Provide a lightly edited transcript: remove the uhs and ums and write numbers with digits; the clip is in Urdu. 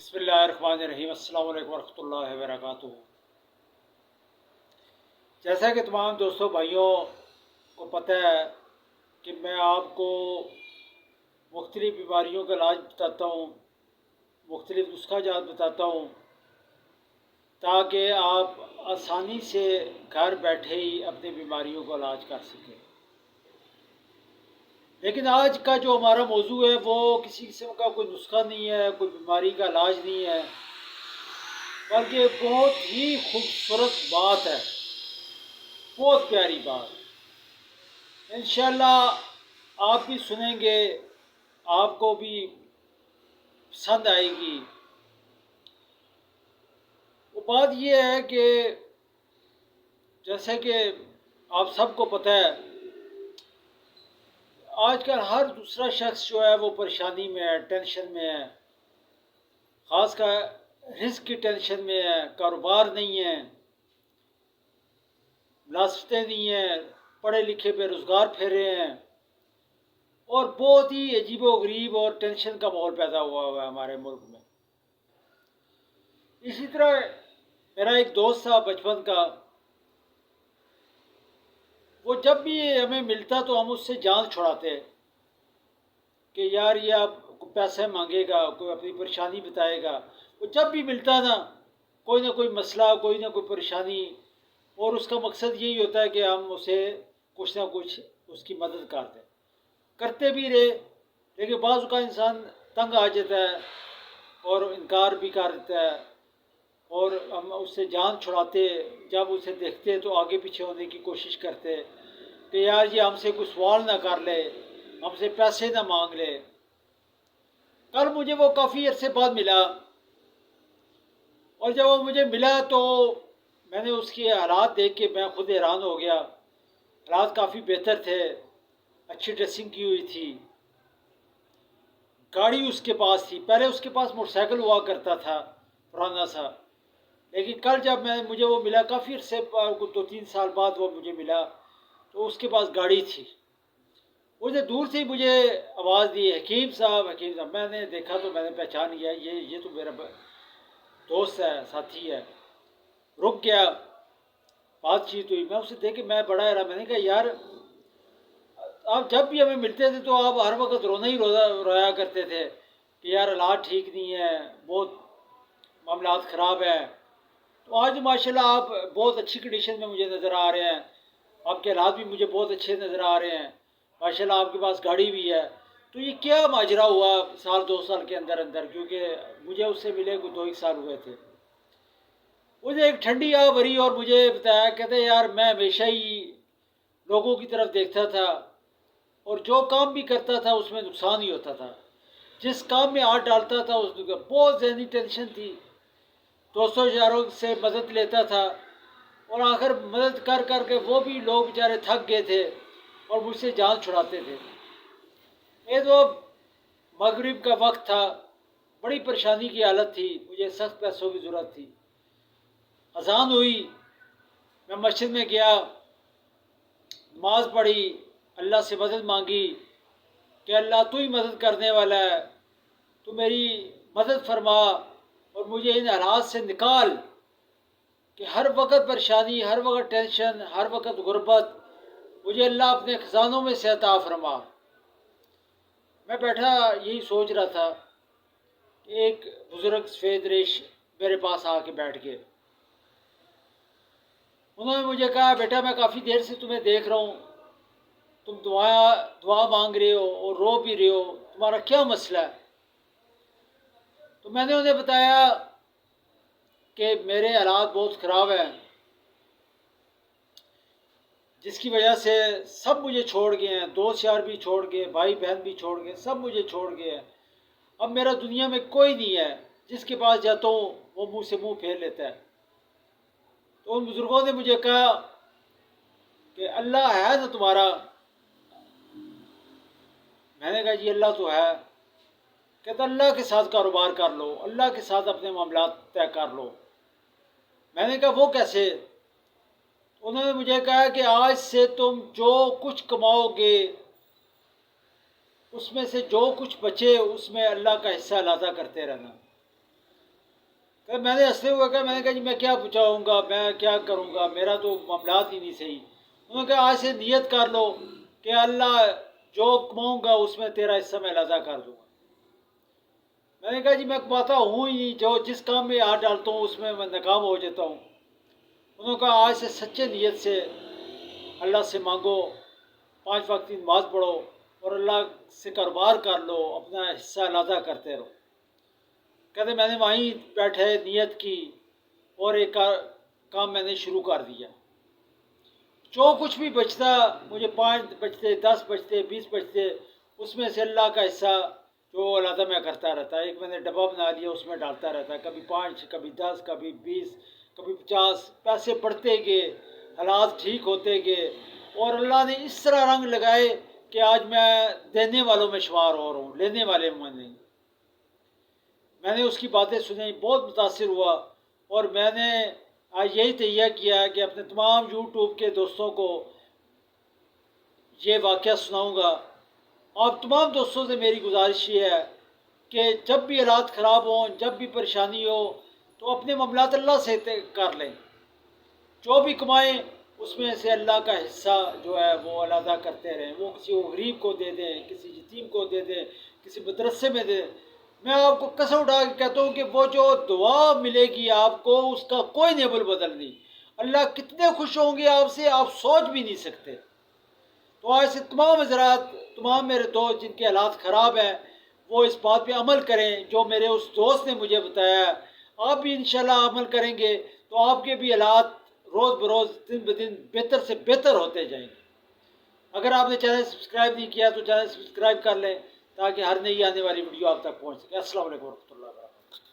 بسم اللہ الرحمن الرحیم۔ السلام علیکم ورحمۃ اللہ وبرکاتہ۔ جیسا کہ تمام دوستوں بھائیوں کو پتہ ہے کہ میں آپ کو مختلف بیماریوں کا علاج بتاتا ہوں، مختلف نسخہ جات بتاتا ہوں تاکہ آپ آسانی سے گھر بیٹھے ہی اپنی بیماریوں کا علاج کر سکیں۔ لیکن آج کا جو ہمارا موضوع ہے وہ کسی قسم کا کوئی نسخہ نہیں ہے، کوئی بیماری کا علاج نہیں ہے، بلکہ بہت ہی خوبصورت بات ہے، بہت پیاری بات۔ انشاءاللہ آپ بھی سنیں گے، آپ کو بھی پسند آئے گی۔ وہ بات یہ ہے کہ جیسے کہ آپ سب کو پتہ ہے، آج کل ہر دوسرا شخص جو ہے وہ پریشانی میں ہے، ٹینشن میں ہے، خاص کر رزق کی ٹینشن میں ہے، کاروبار نہیں ہے، ملازمتیں نہیں ہیں، پڑھے لکھے بے روزگار پھیرے ہیں، اور بہت ہی عجیب و غریب اور ٹینشن کا ماحول پیدا ہوا ہے ہمارے ملک میں۔ اسی طرح میرا ایک دوست تھا بچپن کا، وہ جب بھی ہمیں ملتا تو ہم اس سے جان چھڑاتے کہ یار یہ آپ کو پیسے مانگے گا، کوئی اپنی پریشانی بتائے گا۔ وہ جب بھی ملتا نا، کوئی نہ کوئی مسئلہ، کوئی نہ کوئی پریشانی، اور اس کا مقصد یہی ہوتا ہے کہ ہم اسے کچھ نہ کچھ اس کی مدد کر دیں۔ کرتے بھی رہے، لیکن بعض اوقات انسان تنگ آ جاتا ہے اور انکار بھی کر دیتا ہے، اور ہم اس سے جان چھڑاتے، جب اسے دیکھتے تو آگے پیچھے ہونے کی کوشش کرتے کہ یار یہ ہم سے کوئی سوال نہ کر لے، ہم سے پیسے نہ مانگ لے۔ کل مجھے وہ کافی عرصے بعد ملا، اور جب وہ مجھے ملا تو میں نے اس کے حالات دیکھ کے میں خود حیران ہو گیا۔ حالات کافی بہتر تھے، اچھی ڈریسنگ کی ہوئی تھی، گاڑی اس کے پاس تھی۔ پہلے اس کے پاس موٹر سائیکل ہوا کرتا تھا پرانا سا، لیکن کل جب مجھے وہ ملا کافی عرصے 2-3 سال بعد وہ مجھے ملا، تو اس کے پاس گاڑی تھی۔ اس نے دور سے ہی مجھے آواز دی، حکیم صاحب، حکیم صاحب۔ میں نے دیکھا تو میں نے پہچان لیا، یہ تو میرا دوست ہے، ساتھی ہے۔ رک گیا، بات چیت ہوئی، میں اسے دیکھ کے میں بڑا حیران۔ میں نے کہا یار آپ جب بھی ہمیں ملتے تھے تو آپ ہر وقت رونا ہی رویا کرتے تھے کہ یار حالات ٹھیک نہیں ہے، بہت معاملات خراب ہے۔ تو آج ماشاءاللہ آپ بہت اچھی کنڈیشن میں مجھے نظر آ رہے ہیں، آپ کے حالات بھی مجھے بہت اچھے نظر آ رہے ہیں، ماشاءاللہ آپ کے پاس گاڑی بھی ہے۔ تو یہ کیا ماجرا ہوا 1-2 سال کے اندر اندر، کیونکہ مجھے اس سے ملے کوئی 2 سال ہوئے تھے۔ مجھے ایک ٹھنڈی آہ بھری اور مجھے بتایا، کہتے یار میں ہمیشہ ہی لوگوں کی طرف دیکھتا تھا، اور جو کام بھی کرتا تھا اس میں نقصان ہی ہوتا تھا، جس کام میں ہاتھ ڈالتا تھا اس میں بہت ذہنی ٹینشن تھی۔ دوستوں یاروں سے مدد لیتا تھا، اور آخر مدد کر کر کے وہ بھی لوگ بیچارے تھک گئے تھے اور مجھ سے جان چھڑاتے تھے۔ یہ تو مغرب کا وقت تھا، بڑی پریشانی کی حالت تھی، مجھے سخت پیسوں کی ضرورت تھی۔ اذان ہوئی، میں مسجد میں گیا، نماز پڑھی، اللہ سے مدد مانگی کہ اللہ تو ہی مدد کرنے والا ہے، تو میری مدد فرما اور مجھے ان حالات سے نکال کہ ہر وقت پریشانی، ہر وقت ٹینشن، ہر وقت غربت، مجھے اللہ اپنے خزانوں میں سے عطا فرما۔ میں بیٹھا یہی سوچ رہا تھا کہ ایک بزرگ سفید ریش میرے پاس آ کے بیٹھ گئے۔ انہوں نے مجھے کہا بیٹا میں کافی دیر سے تمہیں دیکھ رہا ہوں، تم دعا مانگ رہے ہو اور رو بھی رہے ہو، تمہارا کیا مسئلہ ہے؟ تو میں نے انہیں بتایا کہ میرے حالات بہت خراب ہیں، جس کی وجہ سے سب مجھے چھوڑ گئے ہیں، دوست یار بھی چھوڑ گئے، بھائی بہن بھی چھوڑ گئے، سب مجھے چھوڑ گئے ہیں۔ اب میرا دنیا میں کوئی نہیں ہے، جس کے پاس جاتا ہوں وہ منہ سے منہ پھیر لیتا ہے۔ تو ان بزرگوں نے مجھے کہا کہ اللہ ہے نا تمہارا؟ میں نے کہا جی اللہ تو ہے۔ کہتا اللہ کے ساتھ کاروبار کر لو، اللہ کے ساتھ اپنے معاملات طے کر لو۔ میں نے کہا وہ کیسے؟ انہوں نے مجھے کہا کہ آج سے تم جو کچھ کماؤ گے اس میں سے جو کچھ بچے اس میں اللہ کا حصہ ادا کرتے رہنا۔ کہ میں نے ہنستے ہوئے کہا، میں نے کہا جی میں کیا بچاؤں گا، میں کیا کروں گا، میرا تو معاملات ہی نہیں صحیح۔ انہوں نے کہا آج سے نیت کر لو کہ اللہ جو کماؤں گا اس میں تیرا حصہ میں ادا کر دوں گا۔ میں نے کہا جی میں کماتا ہوں ہی نہیں، جو جس کام میں ہاتھ ڈالتا ہوں اس میں ناکام ہو جاتا ہوں۔ انہوں نے کہا آج سے سچے نیت سے اللہ سے مانگو، 5 وقت کی نماز پڑھو اور اللہ سے کاروبار کر لو، اپنا حصہ ادا کرتے رہو۔ کہتے میں نے وہیں بیٹھے نیت کی اور ایک کام میں نے شروع کر دیا۔ جو کچھ بھی بچتا، مجھے 5 بچتے، 10 بچتے، 20 بچتے، اس میں سے اللہ کا حصہ جو علیحدہ میں کرتا رہتا۔ ایک میں نے ڈبہ بنا لیا، اس میں ڈالتا رہتا، کبھی 5، کبھی 10، کبھی 20، کبھی 50، پیسے بڑھتے گئے، حالات ٹھیک ہوتے گئے، اور اللہ نے اس طرح رنگ لگائے کہ آج میں دینے والوں میں شمار ہو رہا ہوں، لینے والے میں نہیں۔ میں نے اس کی باتیں سنی، بہت متاثر ہوا، اور میں نے آج یہی تہیہ کیا کہ اپنے تمام یوٹیوب کے دوستوں کو یہ واقعہ سناؤں گا۔ آپ تمام دوستوں سے میری گزارش یہ ہے کہ جب بھی حالات خراب ہوں، جب بھی پریشانی ہو، تو اپنے معاملات اللہ سے کر لیں۔ جو بھی کمائیں اس میں سے اللہ کا حصہ جو ہے وہ علیحدہ کرتے رہیں، وہ کسی غریب کو دے دیں، کسی یتیم کو دے دیں، کسی مدرسے میں دے دیں۔ میں آپ کو قسم اٹھا کے کہتا ہوں کہ وہ جو دعا ملے گی آپ کو، اس کا کوئی نیبل بدل نہیں۔ اللہ کتنے خوش ہوں گے آپ سے، آپ سوچ بھی نہیں سکتے۔ تو آج سے تمام حضرات، تمام میرے دوست جن کے حالات خراب ہیں، وہ اس بات پہ عمل کریں جو میرے اس دوست نے مجھے بتایا ہے۔ آپ بھی انشاءاللہ عمل کریں گے تو آپ کے بھی حالات روز بروز، دن بدن بہتر سے بہتر ہوتے جائیں گے۔ اگر آپ نے چینل سبسکرائب نہیں کیا تو چینل سبسکرائب کر لیں تاکہ ہر نئی آنے والی ویڈیو آپ تک پہنچ سکے۔ السلام علیکم ورحمۃ اللہ وبرکاتہ۔